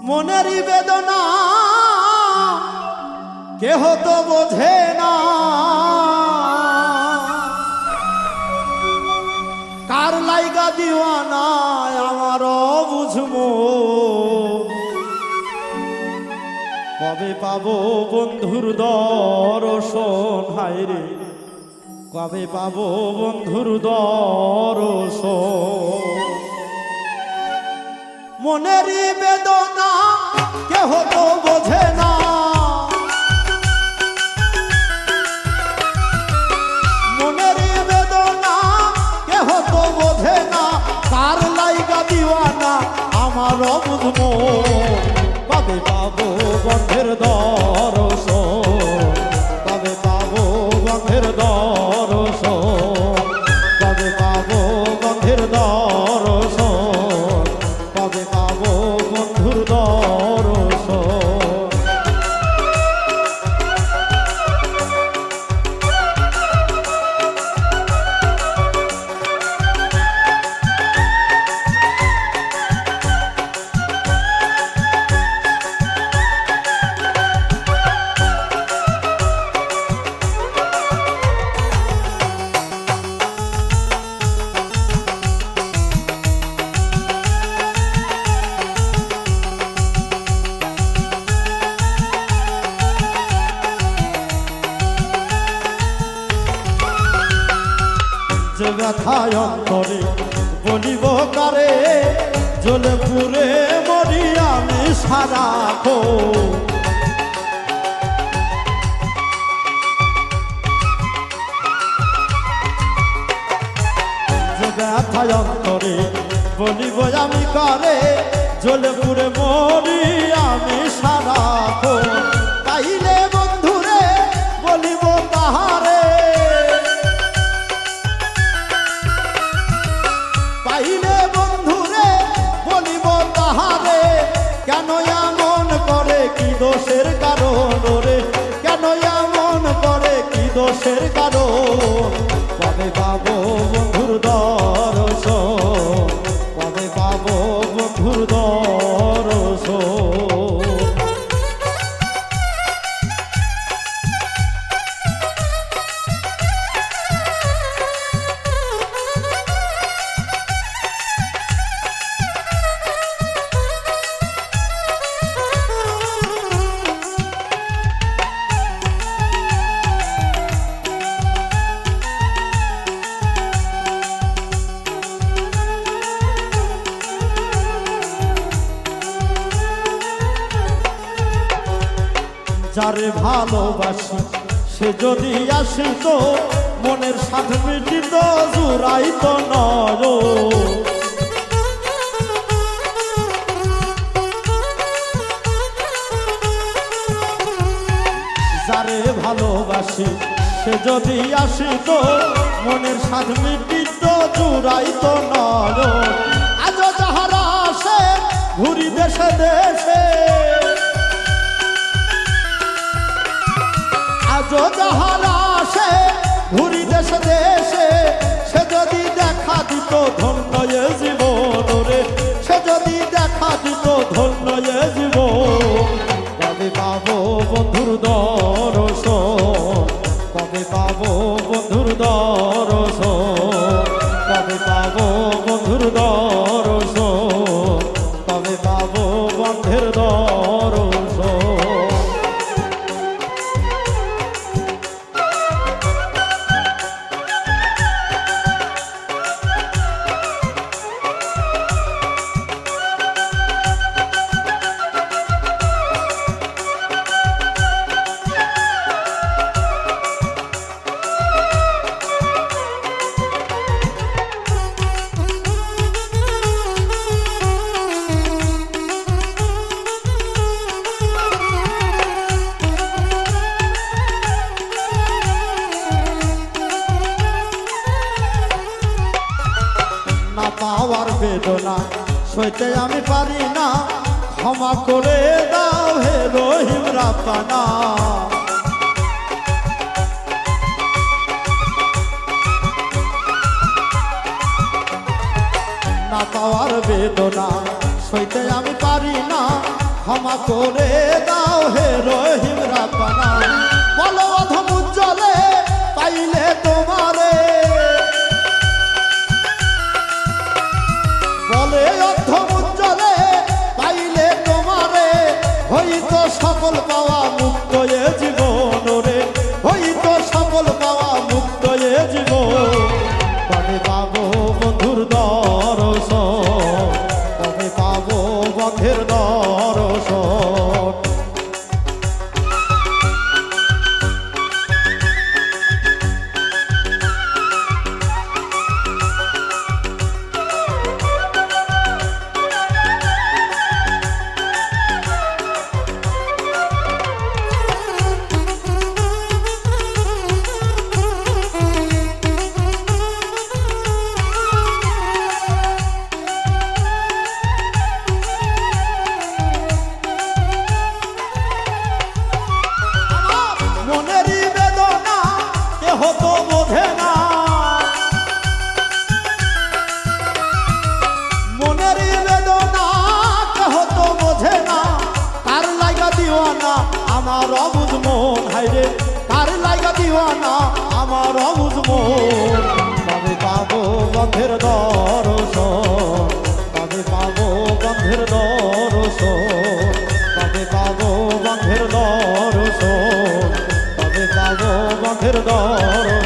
মনেরই বেদনা কেহ তো বোঝে না, কার লাইগা দিওয়ানা আমারও বুঝবো। কবে পাবো বন্ধুর দর্শন, হায়রে কবে পাবো বন্ধুর দর্শন। মনেরই বেদনা কেহ তো বোঝে না, মনেরই বেদনা কেহ তো বোঝে না, কার লাইগা দিওয়ানা আমারও বুঝবো। কবে পাবো বন্ধের দর্শন, কবে পাবো বন্ধের দর্শন, কবে পাবো বন্ধের দর্শন, কবে পাবো বন্ধুর দর্শন। যে ব্যথায় অন্তরে বলিব কারে, জ্বলে পুড়ে মরি আমি সারাক্ষণ। যে ব্যথায় অন্তরে বলিব আমি কারে, জ্বলে পুড়ে মরি আমি সারাক্ষণ। পাইলে বন্ধুরে বলিব তাহারে, পাইলে বন্ধুরে বলিব তাহারে, কেন এমন করে কি দোষের কারণ রে, কেন এমন করে কি দোষের কারণ। কবে পাবো বন্ধুর দর্শন, কবে পাবো বন্ধুর দর্শন। যারে ভালোবাসি সে যদি আসিত, মনের সাথ মিটিত জুড়াইত নয়। যারে ভালোবাসি সে যদি আসিত, মনের সাথ মিটিত জুড়াইত নয়। আজ যাহারা আসে ঘুরি দেশে দেশে, আজ যাহারা আসে ঘুরি দেশে দেশে, সে যদি দেখা দিত ধন্য এ জীবন রে, সে যদি দেখা দিত ধন্য এ জীবন। কবে পাবো বন্ধুর দর্শন, কবে পাবো বন্ধুর দর্শন, কবে পাবো বন্ধুর দর্শন, কবে পাবো বন্ধের দর্শন। না পাওয়ার বেদনা সইতে আমি পারি না, ক্ষমা করে দাও হে রহিম রাব্বানা। না পাওয়ার বেদনা সইতে আমি পারি না, ক্ষমা করে দাও হে রহিম রাব্বানা বলো অধম উজ্জ্বলে পাইলে তোমারে বলে অধম উজ্জ্বলে পাইলে তোমারে হইতো সকল পাওয়া মুক্ত এ জীবন রে হইতো সকল পাওয়া মুক্ত এ জীবন তবে পাবো বন্ধুর দর্শন তবে পাবো বন্ধের দর্শন মনেরই বেদনা কেহ তো বোঝে না মনেরই বেদনা কেহ তো বোঝে না কার লাগা দিওয়ানা আমার অবুঝ মন হাইরে কার লাগা দিওয়ানা আমার অবুঝ মন তবে পাবো বন্ধের দর্শন তবে পাবো বন্ধের দর্শন তবে পাবো বন্ধের দর্শন তবে পাবো বন্ধের দর্শন